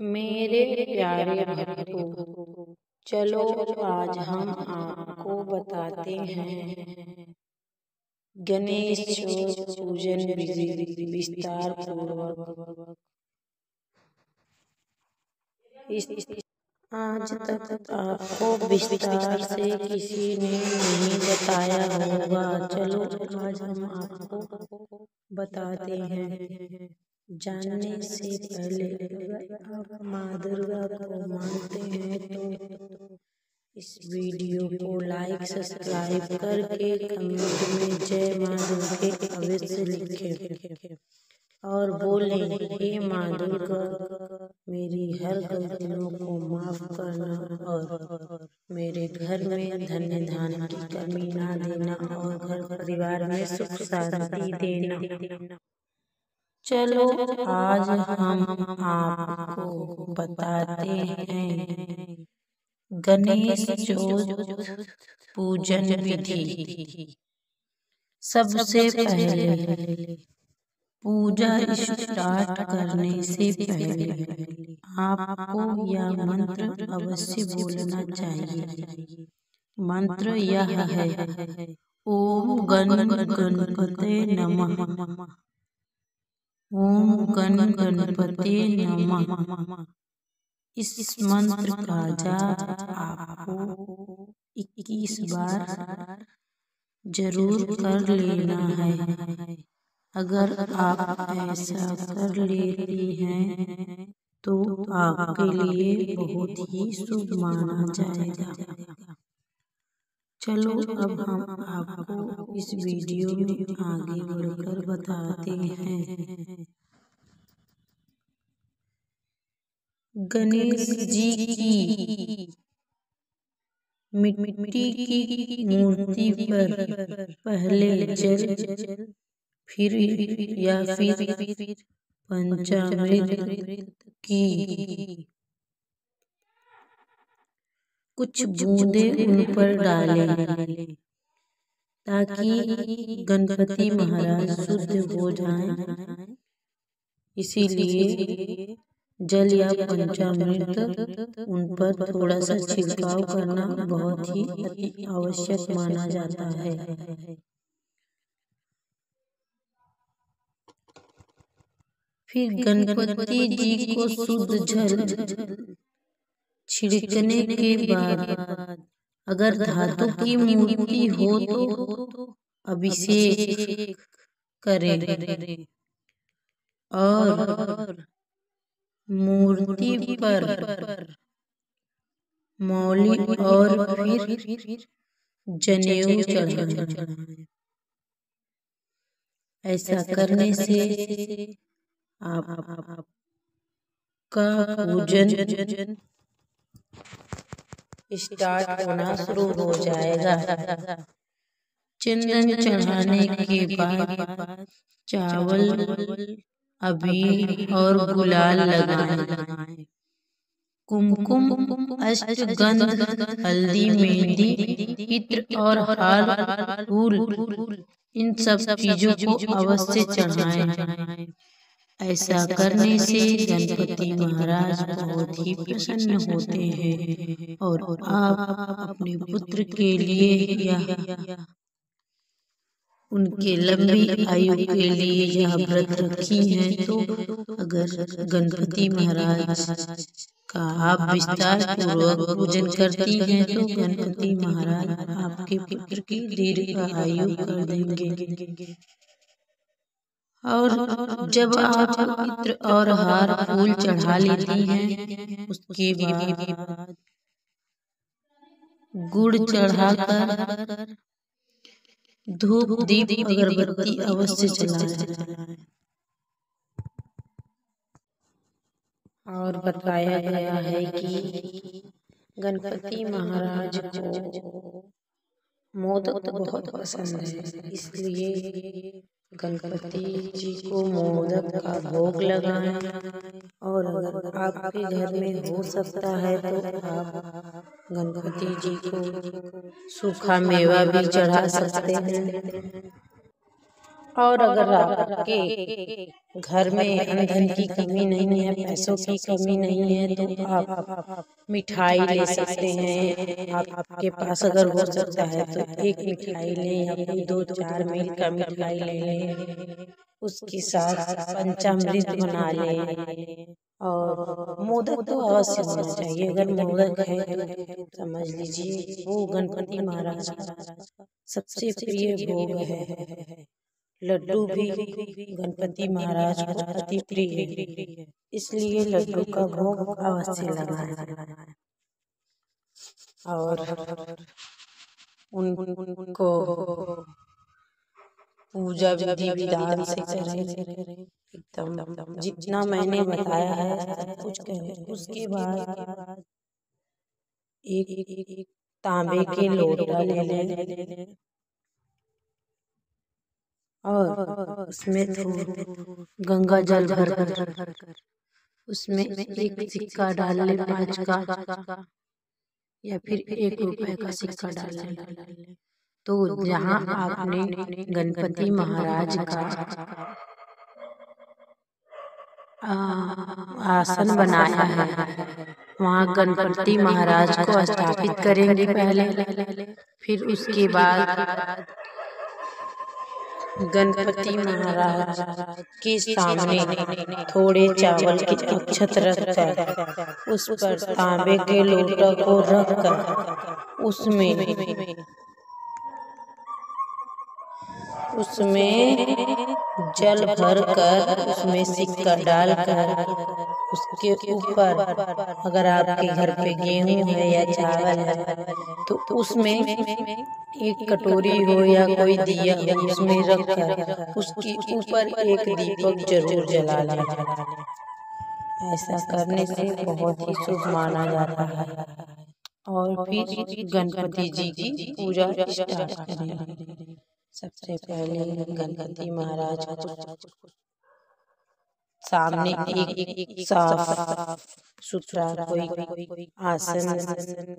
मेरे प्यारे भक्तों, चलो आज हम आपको बताते हैं गणेश चौथ पूजन विधि विस्तार पूर्वक। आज तक आपको विस्तार से किसी ने नहीं बताया होगा। चलो आज हम आपको बताते हैं। जानने से पहले अगर आप माँ दुर्गा को मानते हैं तो इस वीडियो को लाइक सब्सक्राइब करके कमेंट में जय माँ दुर्गे अवश्य लिखें और बोलें, हे माँ दुर्गा मेरी हर गलतियों को माफ करना और मेरे घर में धन्य धान्य की कमी ना देना और घर परिवार में सुख शांति देना। चलो आज हम आपको बताते हैं गणेश चौथ पूजन विधि। सबसे पहले पूजा स्टार्ट करने से पहले आपको यह मंत्र अवश्य बोलना चाहिए। मंत्र यह है, ओम गणपते नमः। ओम गणपते नमः। इस मंत्र का जाप आपको 21 बार जरूर कर लेना है। अगर आप ऐसा कर लेती हैं तो आपके लिए बहुत ही शुभ माना जाएगा। चलो अब हम आपको इस वीडियो में आगे बढ़कर बताते हैं। गणेश जी की मिट्टी की मूर्ति पर पहले जल फिर पंचामृत की कुछ बूंदें उन पर डालें ताकि गणपति महाराज शुद्ध हो जाएं। इसीलिए जल या पंचामृत उन पर थोड़ा सा छिड़काव करना बहुत ही अति आवश्यक माना जाता है। फिर गणपति जी को शुद्ध जल छिड़कने के बाद अगर धातु की मूर्ति हो तो अभिषेक करें और मूर्ति पर मौली और फिर जनेऊ चढ़ाएं। ऐसा करने से आपका पूजन स्टार्ट होना शुरू हो जाएगा। चंदन चढ़ाने के बाद चावल, अबीर और गुलाल लगाएं। कुमकुम, अष्टगंध, हल्दी, मेहंदी, इत्र और हार फूल इन सब चीजों को अवश्य चढ़ाएं। ऐसा करने से गणपति महाराज बहुत ही प्रसन्न होते हैं और आप अपने पुत्र के लिए या उनके लंबी आयु के लिए यह व्रत रखी हैं। तो अगर गणपति महाराज का आप विस्तार पूर्वक पूजन करती हैं तो गणपति महाराज आपके पुत्र की दीर्घ आयु कर देंगे। और जब आप इत्र और हार फूल चढ़ा लेती हैं उसके बाद गुड़ चढ़ाकर धूप दीप अगरबत्ती अवश्य जलाएं। और बताया गया है कि गणपति महाराज को मोदक बहुत पसंद है, इसलिए गणपति जी को मोदक का भोग लगाएं। और अगर आपके घर में हो सकता है तो आप गणपति जी को सूखा मेवा भी चढ़ा सकते हैं। और अगर आपके घर में अन्न धन की कमी नहीं है, पैसों की कमी नहीं है, तो आप मिठाई ले सकते हैं। आपके पास अगर हो सकता है तो एक मिठाई लें या फिर 2-4 मील का मिठाई ले लें, उसके साथ पंचामृत बना लें। और मोदक तो अवश्य होना चाहिए। अगर मोदक है तो समझ लीजिए वो गणपति महाराज का सबसे प्रिय भोग है। लड्डू भी गणपति महाराज को अति प्रिय है, इसलिए लड्डू का भोग अवश्य लगाएं। और उनको पूजा विधि विधान से करें, एकदम जितना मैंने बताया है सब कुछ करें। उसके बाद एक तांबे के लोटा ले लें और उसमें गंगा जल भर कर उसमें एक सिक्का डाल ले, 5 का या फिर 1 रुपए का सिक्का डाल ले। तो जहाँ आपने गणपति महाराज का आसन बनाया है, वहाँ गणपति महाराज को स्थापित करेंगे पहले। फिर उसके बाद गणपति महाराज के सामने थोड़े चावल की अक्षत रखकर उस पर तांबे के लोटा को रखकर उसमें जल भर कर उसमें सिक्का डालकर उसके ऊपर, अगर आपके घर पे गेहूं है या चावल है तो उसमें एक कटोरी हो या कोई दिया हो उसमें रखकर उसके ऊपर एक दीपक जरूर जला लें। ऐसा करने से बहुत ही शुभ माना जाता है। और फिर गणपति जी की पूजा स्टार्ट करें। सबसे पहले गणपति महाराज को सामने एक साफ सुथरा कोई आसन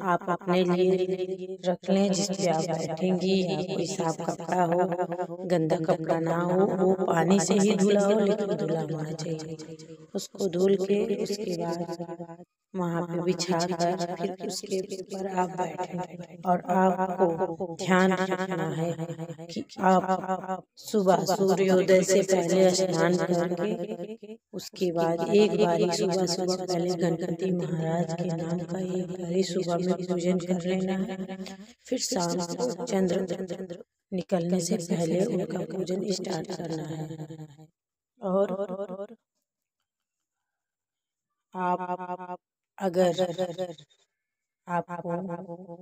आप अपने लिए रख लें, जिस पे आप बैठेंगी। या कोई साफ कपड़ा हो, गंदा कपड़ा ना हो, वो पानी से ही धुला हो लेकिन धुला होना चाहिए। उसको धुल के उसके बाद वहाँ पे बिछा कर फिर उसके ऊपर आप बैठें। और आपको ध्यान रखना है कि आप सुबह सूर्योदय से पहले स्नान करके उसके बाद एक बारी सुबह पहले गणपति महाराज के नाम का एक बारी सुबह में पूजन कर लेना है। फिर शाम को चंद्र निकलने से पहले उनका पूजन स्टार्ट करना है। और आप अगर आपको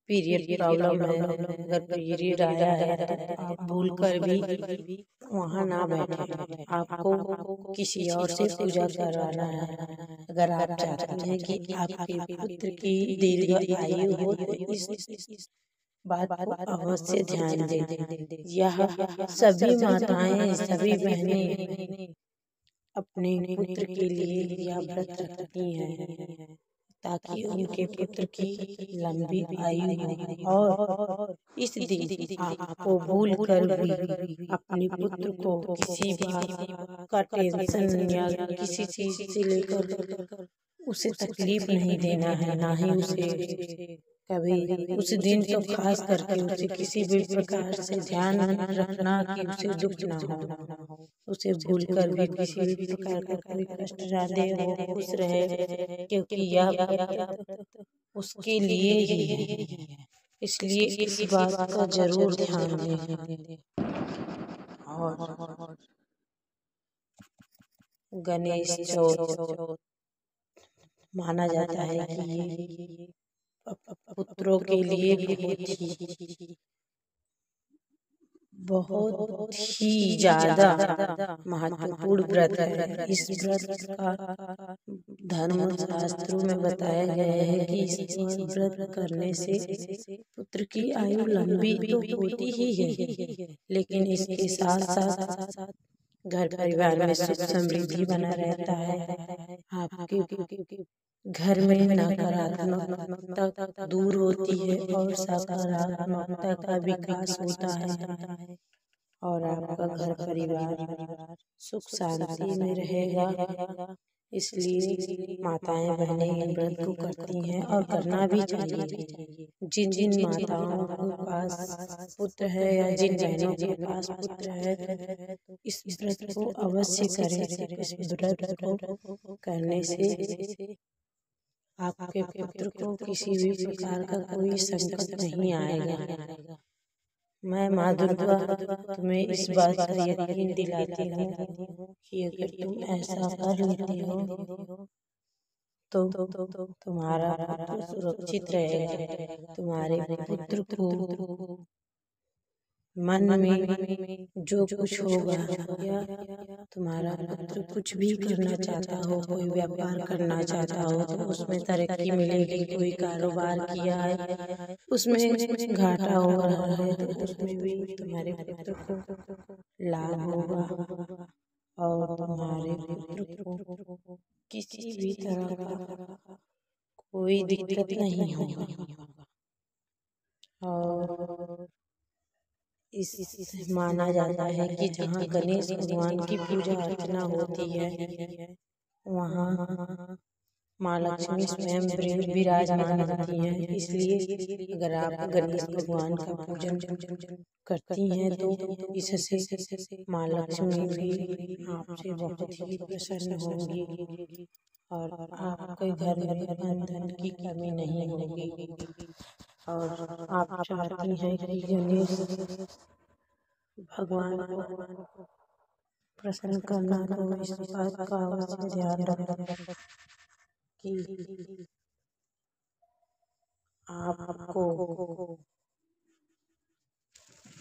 पीरियड प्रॉब्लम है, अगर पीरियड आया है तो आप भूल कर भी वहाँ ना बैठे। आपको किसी और से पूजा करवाना है। अगर आप चाहते हैं कि आपके पुत्र की दीर्घ आयु हो तो इस बात को अवश्य ध्यान दें। यह सभी माताएं, सभी बहनें अपने पुत्र के लिए यह व्रत रखती हैं ताकि उनके पुत्र की लंबी आयु हो। और इस दिन आपको भूल कर भी अपने पुत्र को किसी बात का टेंशन या किसी चीज से लेकर उसे तकलीफ नहीं देना है, ना ही उसे कभी उस दिन तो खास करके उसे किसी भी प्रकार से ध्यान रखना कि उसे दुख ना हो, उसे भूल कर भी किसी भी प्रकार का कोई कष्ट ना दे, वो खुश रहे, क्योंकि यह उसके लिए ही है। इसलिए इस बात का जरूर ध्यान दें। और गणेश चौथ माना जाता है कि ये पुत्रों के लिए बहुत ही ज्यादा महत्वपूर्ण व्रत है। इस व्रत का धर्म शास्त्रों में बताया गया है कि इस व्रत करने से पुत्र की आयु लंबी तो होती ही है, लेकिन इसके साथ साथ घर परिवार में सुख समृद्धि बना रहता है। आपके घर में नकारात्मकता दूर होती है और सकारात्मकता का विकास होता है। और आपका घर परिवार सुख शांति में रहेगा। इसलिए माताएं बहनें इन व्रत को करती हैं और करना भी चाहिए। जिन जिन माताओं के पास पुत्र है या जिन बहनों के पास पुत्र है तो इस व्रत को अवश्य करें। इस व्रत को करने से आपके पुत्र को किसी भी प्रकार का कोई संकट नहीं आएगा। मैं माँ दुर्गा तुम्हें इस बात का यकीन दिलाती हूँ कि अगर तुम ऐसा कर लेते हो तो तुम्हारा पुत्र सुरक्षित रहेगा। तुम्हारे पुत्र को मन में जो कुछ होगा या तुम्हारा पुत्र कुछ भी करना चाहता हो, कोई व्यापार करना चाहता हो तो उसमें तरक्की मिलेगी। कोई कारोबार किया है उसमें घाटा हो रहा है तो उसमें भी तुम्हारे पुत्र को लाभ होगा और तुम्हारे पुत्र को किसी भी तरह का कोई दिक्कत नहीं होगा। और इस माना जाता है कि जहाँ गणेश भगवान की पूजा अर्चना होती है वहाँ माँ लक्ष्मी स्वयं विराजमान होती हैं। इसलिए अगर आप गणेश भगवान का पूजन करती हैं तो इससे माँ लक्ष्मी भी आपसे बहुत ही प्रसन्न होंगी और आपके घर में धन की कमी नहीं होगी। और आप चाहती हैं कि गणेश भगवान को प्रसन्न करना तो इस बात का अवश्य ध्यान रखें कि आपको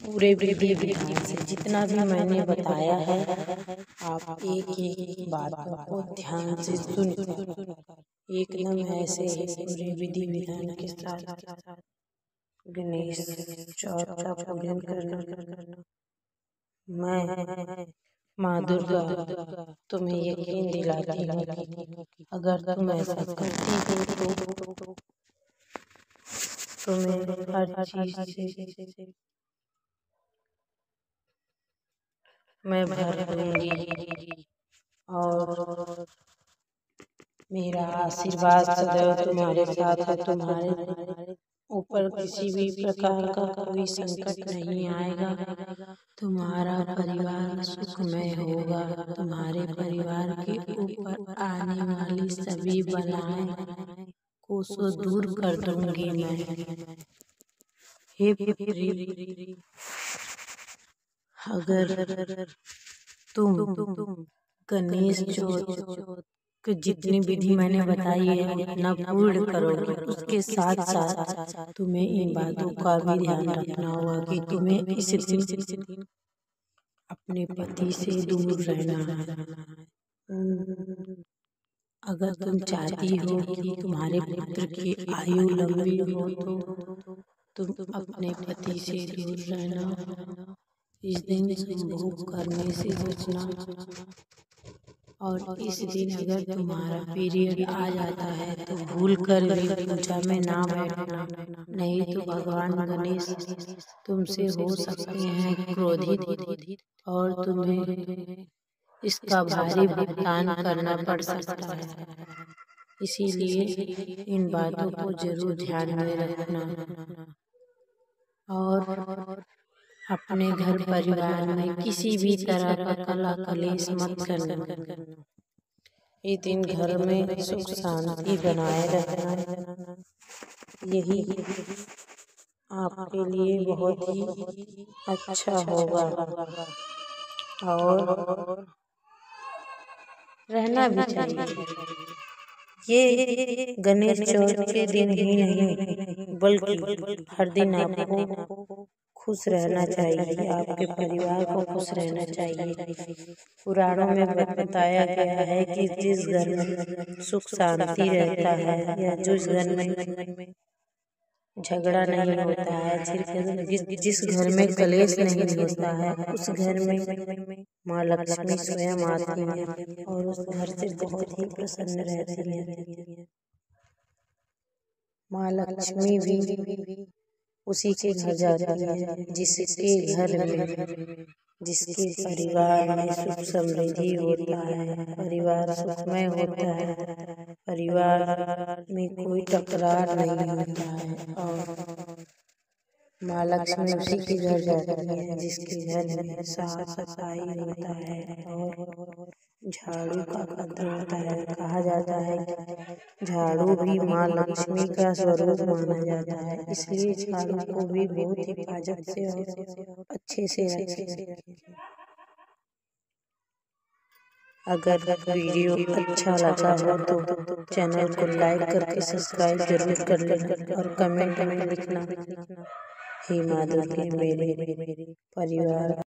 पूरे विधि विधान से जितना भी मैंने बताया है आप एक एक बातों को ध्यान से सुन एकदम ऐसे ही पूरे विधि विधान के साथ गणेश चौथ का पूजन करना। मैं माँ दुर्गा तुम्हें यकीन दिलाती हूँ कि अगर तुम ऐसा करती हो तो तुम्हें हर चीज से मैं भर दूंगी और मेरा आशीर्वाद सदैव तुम्हारे साथ है। तुम्हारे ऊपर किसी भी प्रकार का कोई संकट नहीं आएगा। तुम्हारा परिवार सुखमय होगा। तुम्हारे परिवार के ऊपर आने वाली सभी बलाएं को सो दूर कर दूंगी मैं। हे पुत्री, अगर तुम गणेश चौथ कि जितनी विधि मैंने बताई है उतना पूर्ण करोगे। उसके साथ साथ तुम्हें इन बातों का भी ध्यान रखना होगा कि तुम्हें इस दिन अपने पति से दूर रहना है। अगर तुम चाहती हो कि तुम्हारे पुत्र की आयु लंबी हो तो तुम अपने पति से दूर रहना। इस दिन संभोग करने से बचना और इस दिन अगर तुम्हारा पीरियड आ जाता है तो भूल कर भी पूजा में ना बैठना, नहीं तो भगवान गणेश तुमसे हो सकते हैं क्रोधित और तुम्हें इसका भारी भुगतान करना पड़ सकता है। इसीलिए इन बातों को जरूर ध्यान में रखना और अपने घर परिवार में किसी भी तरह का कलह कलेश मत करना। ये दिन घर में सुख शांति बनाए रखना, यही आपके लिए बहुत ही अच्छा होगा और रहना भी चाहिए। ये गणेश चौथ के दिन ही नहीं बल्कि हर दिन आपको खुश रहना चाहिए, आपके परिवार को खुश रहना चाहिए। पुराणों में बताया गया है कि जिस घर में सुख शांति रहता है या जिस घर में झगड़ा नहीं होता है, जिस घर में कलेश नहीं होता है, उस घर में माँ लक्ष्मी स्वयं आती है और उस घर से बहुत ही प्रसन्न रहती है। माँ लक्ष्मी भी उसी के घर जाती है, जिसके घर में, जिसके परिवार में सुख समृद्धि होता है, परिवार सुखमय होता है, परिवार में कोई टकरार नहीं होता है। और माँ लक्ष्मी उसी के घर जाती है जिसके घर में साफ सफाई होता है और झाड़ू का कद्र होता है। कहा जाता है कि झाड़ू भी माँ लक्ष्मी का स्वरूप माना जाता है, इसलिए झाड़ू को भी बहुत हिफाजत से और अच्छे से रखें। अगर वीडियो अच्छा लगा हो तो चैनल को लाइक करके सब्सक्राइब जरूर कर लेना और कमेंट में लिखना, हे माँ दुर्गे मेरे परिवार